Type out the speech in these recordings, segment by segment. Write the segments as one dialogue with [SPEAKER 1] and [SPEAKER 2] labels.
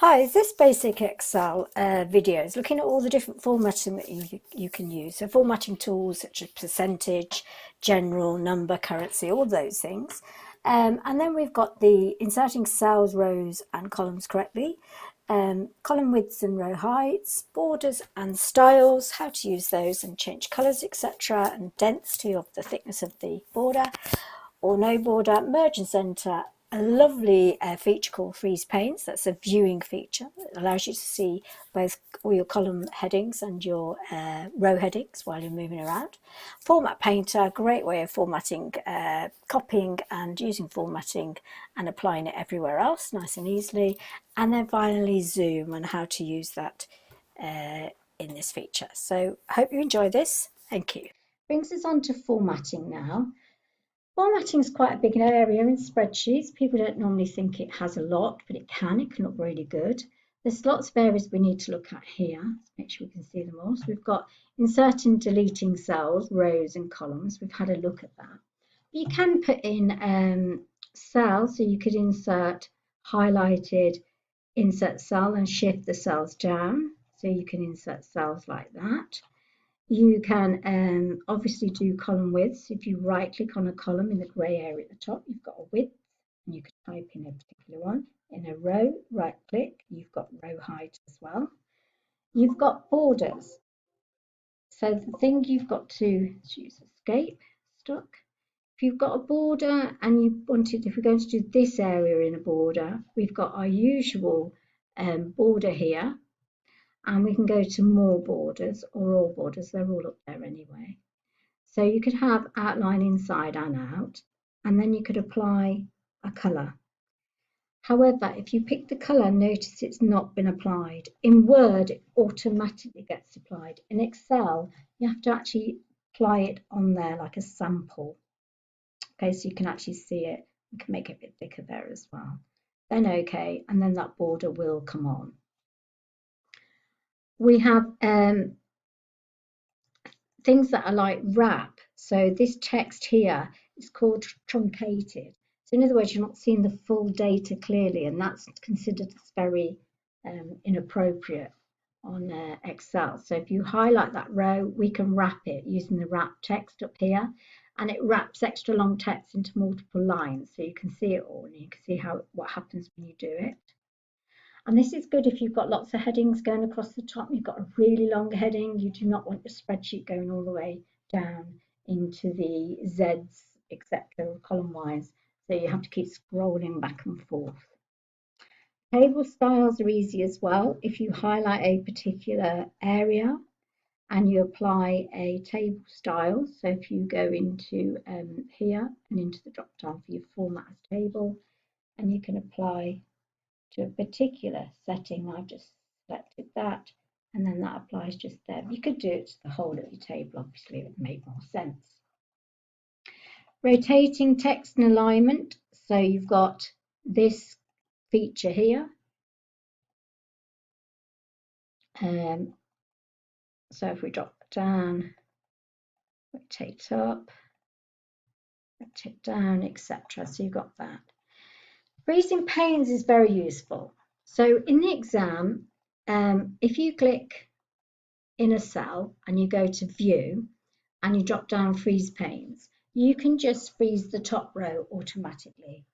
[SPEAKER 1] Hi, this basic Excel video is looking at all the different formatting that you can use. So formatting tools such as percentage, general, number, currency, all those things. And then we've got the inserting cells, rows and columns correctly, column widths and row heights, borders and styles, how to use those and change colours, etc. and density of the thickness of the border or no border, merge and center, a lovely feature called freeze panes. That's a viewing feature that allows you to see both all your column headings and your row headings while you're moving around. Format painter, great way of formatting, copying and using formatting and applying it everywhere else nice and easily. And then finally zoom and how to use that in this feature. So I hope you enjoy this. Thank you. Brings us on to formatting now. Formatting is quite a big area in spreadsheets. People don't normally think it has a lot, but it can look really good. There's lots of areas we need to look at here. Let's make sure we can see them all. So we've got inserting, deleting cells, rows and columns. We've had a look at that. You can put in cells, so you could insert highlighted, insert cell and shift the cells down. So you can insert cells like that. You can obviously do column widths. If you right click on a column in the grey area at the top, you've got a width and you can type in a particular one. In a row, right click, you've got row height as well. You've got borders. So the thing you've got to use escape, stuck. If you've got a border and you wanted, if we're going to do this area in a border, we've got our usual border here. And we can go to more borders or all borders, they're all up there anyway. So you could have outline inside and out, and then you could apply a colour. However, if you pick the colour, notice it's not been applied. In Word, it automatically gets applied. In Excel, you have to actually apply it on there like a sample. Okay, so you can actually see it. You can make it a bit thicker there as well. Then OK, and then that border will come on. We have things that are like wrap. So this text here is called truncated. So in other words, you're not seeing the full data clearly, and that's considered as very inappropriate on Excel. So if you highlight that row, we can wrap it using the wrap text up here, and it wraps extra long text into multiple lines, so you can see it all and you can see what happens when you do it. And this is good if you've got lots of headings going across the top. You've got a really long heading. You do not want your spreadsheet going all the way down into the Zs, etc., column wise. So you have to keep scrolling back and forth. Table styles are easy as well. If you highlight a particular area and you apply a table style, so if you go into here and into the drop down for your format as table, and you can apply to a particular setting. I've just selected that, and then that applies just there. You could do it to the whole of your table, obviously, it would make more sense. Rotating text and alignment. So you've got this feature here. So if we drop it down, rotate up, rotate down, etc. So you've got that. Freezing panes is very useful. So in the exam, if you click in a cell and you go to view and you drop down freeze panes, you can just freeze the top row automatically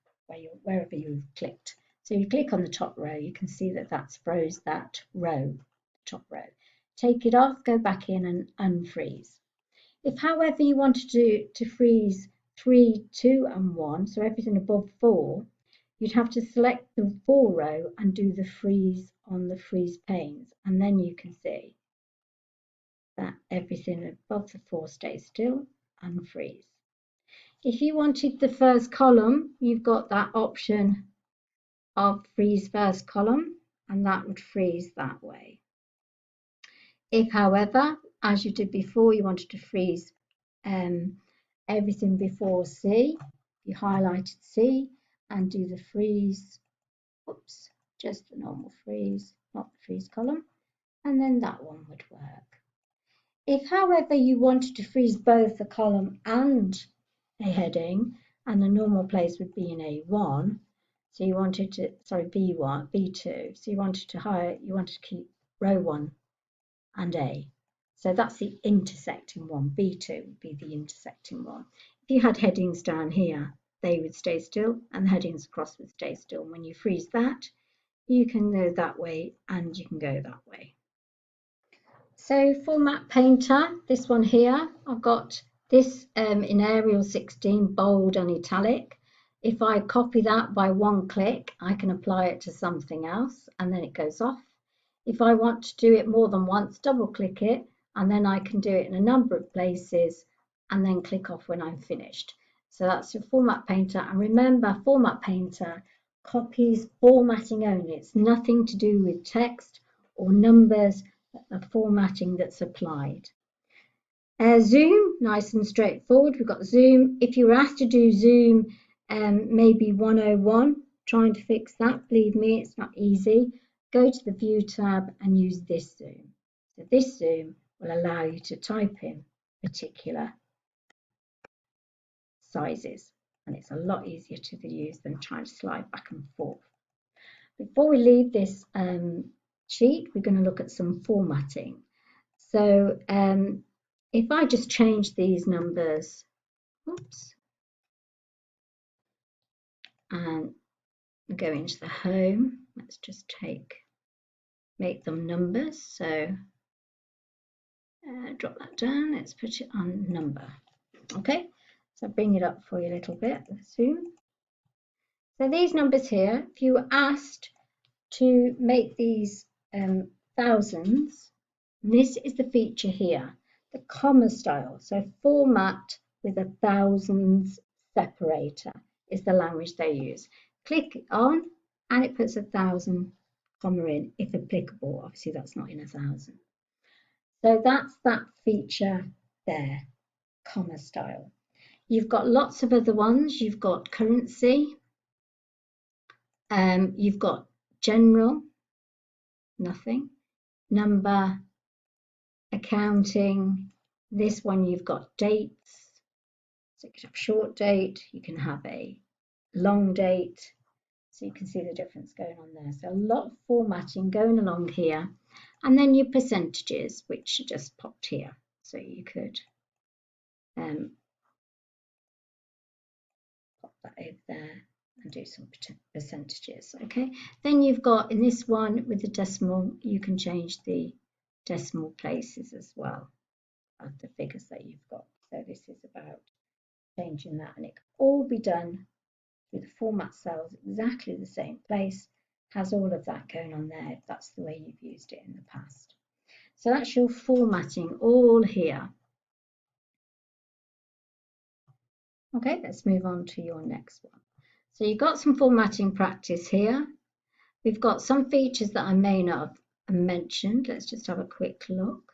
[SPEAKER 1] wherever you've clicked. So you click on the top row, you can see that that's froze that row, top row. Take it off, go back in and unfreeze. If however you wanted to freeze 3, 2 and 1, so everything above 4, you'd have to select the 4 row and do the freeze on the freeze panes, and then you can see that everything above the 4 stays still and freeze. If you wanted the first column, you've got that option of freeze first column, and that would freeze that way. If, however, as you did before, you wanted to freeze everything before C, you highlighted C and do the freeze, oops, just the normal freeze, not the freeze column, and then that one would work. If, however, you wanted to freeze both a column and a heading, and the normal place would be in A1, So you wanted to, sorry, B1, B2. So you wanted to keep row 1 and A. So that's the intersecting one. B2 would be the intersecting one. If you had headings down here, they would stay still and the headings across would stay still. When you freeze that, you can go that way and you can go that way. So Format Painter, this one here, I've got this in Arial 16, bold and italic. If I copy that by one click, I can apply it to something else and then it goes off. If I want to do it more than once, double click it and then I can do it in a number of places and then click off when I'm finished. So that's your Format Painter. And remember, Format Painter copies formatting only. It's nothing to do with text or numbers, the formatting that's applied. Zoom, nice and straightforward. We've got zoom. If you were asked to do zoom, maybe 101, trying to fix that, believe me, it's not easy. Go to the View tab and use this zoom. So this zoom will allow you to type in particular sizes, and it's a lot easier to use than trying to slide back and forth. Before we leave this sheet, we're going to look at some formatting. So if I just change these numbers, oops, and go into the home, let's just make them numbers. So drop that down, let's put it on number. Okay, so bring it up for you a little bit, zoom. So these numbers here, if you were asked to make these thousands, this is the feature here, the comma style. So format with a thousands separator is the language they use. Click on and it puts 1,000 comma in if applicable. Obviously that's not in 1,000. So that's that feature there, comma style. You've got lots of other ones. You've got currency, you've got general, nothing, number, accounting. This one you've got dates. So you can have short date, you can have a long date. So you can see the difference going on there. So a lot of formatting going along here. And then your percentages, which are just popped here. So you could pop that over there and do some percentages. Okay. Then you've got in this one with the decimal, you can change the decimal places as well of the figures that you've got. So this is about changing that, and it can all be done with the format cells exactly the same place, has all of that going on there if that's the way you've used it in the past. So that's your formatting all here. Okay, let's move on to your next one. So you've got some formatting practice here. We've got some features that I may not have mentioned. Let's just have a quick look.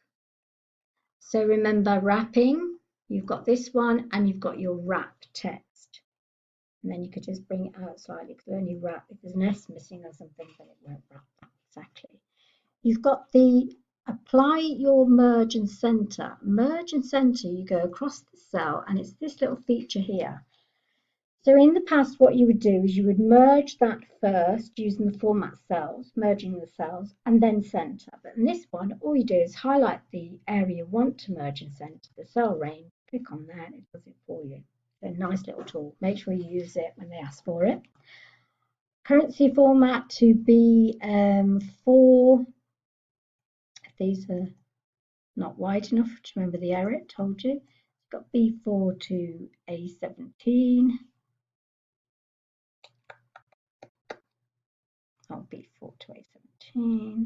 [SPEAKER 1] So remember wrapping, you've got this one and you've got your wrap text. And then you could just bring it out slightly because only wrap, if there's an S missing or something, then it won't wrap that exactly. You've got the apply your merge and center. Merge and center, you go across the cell and it's this little feature here. So in the past, what you would do is you would merge that first using the format cells, merging the cells, and then center. But in this one, all you do is highlight the area you want to merge and center, the cell range, click on that and it does it for you. So nice little tool. Make sure you use it when they ask for it. Currency format to be 4. These are not wide enough to remember the error it told you. It's got B4 to A17. Oh, B4 to A17.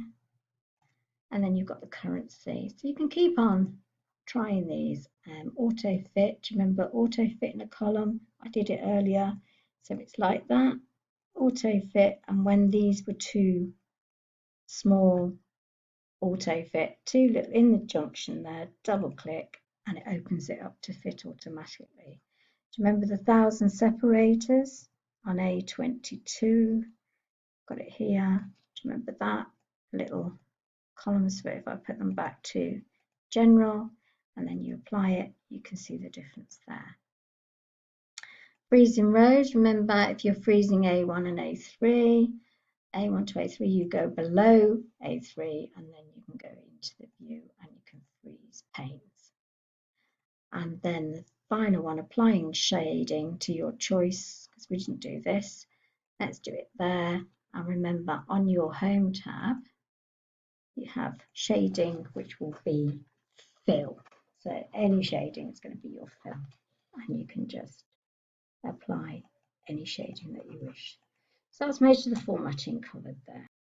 [SPEAKER 1] And then you've got the currency. So you can keep on trying these. Auto fit, do you remember auto fit in a column? I did it earlier. So it's like that, auto fit. And when these were too small, auto fit, too little in the junction there, double click and it opens it up to fit automatically. Do you remember the 1,000 separators on A22? Got it here. Do you remember that? Little columns, but if I put them back to general and then you apply it, you can see the difference there. Freezing rows, remember if you're freezing A1 and A3, A1 to A3, you go below A3 and then you can go into the view and you can freeze panes. And then the final one, applying shading to your choice, because we didn't do this. Let's do it there. And remember, on your Home tab, you have shading, which will be fill. So any shading is going to be your fill. And you can just apply any shading that you wish. So that's most of the formatting covered there.